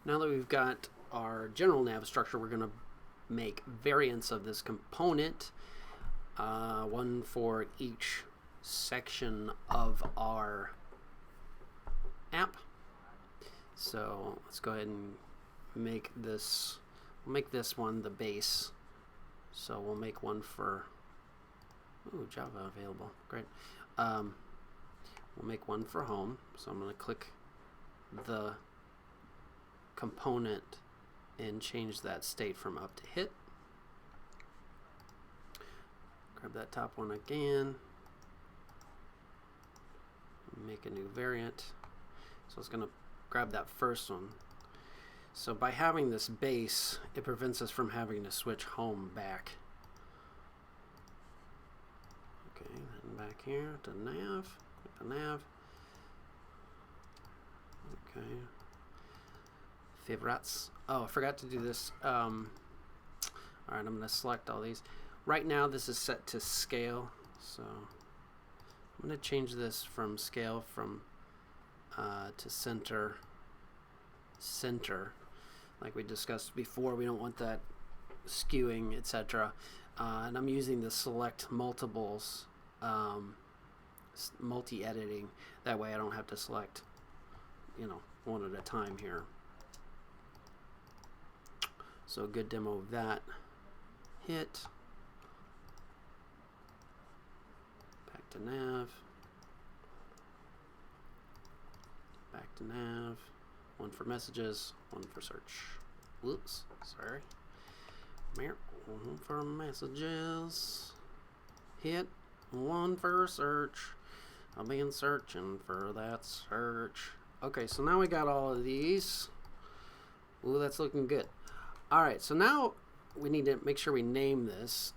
Now that we've got our general nav structure, we're going to make variants of this component, one for each section of our app. So let's go ahead and make this, we'll make this one the base. So we'll make one for, ooh, Java available, great. We'll make one for home. So I'm going to click the component and change that state from up to hit. Grab that top one again. Make a new variant. So it's going to grab that first one. So by having this base, it prevents us from having to switch home back. Okay, and back here to nav. Okay. Favorites. Oh, I forgot to do this. All right, I'm going to select all these. Right now, this is set to scale. So I'm going to change this from scale from to center, like we discussed before. We don't want that skewing, etc. And I'm using the select multiples, multi-editing. That way I don't have to select, one at a time here. So a good demo of that. Hit. Back to nav. Back to nav. One for messages, one for search. Whoops, sorry. One for messages. Hit. One for search. I've been searching for that search. Okay, so now we got all of these. Ooh, that's looking good. All right, so now we need to make sure we name this.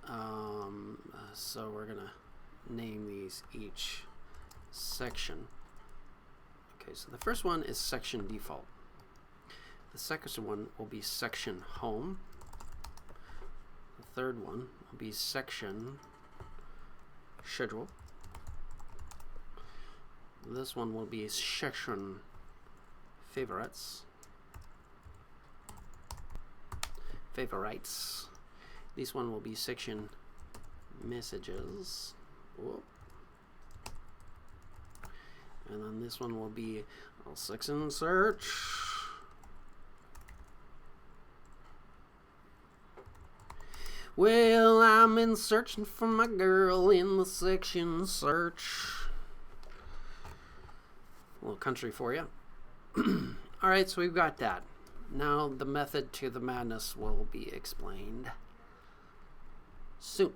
So we're gonna name these each section. Okay, so the first one is section default. The second one will be section home. The third one will be section schedule. This one will be section favorites. This one will be section messages. Whoop. And then this one will be section search. Well, I'm in searching for my girl in the section search. A little country for you. All right, so we've got that. Now the method to the madness will be explained soon.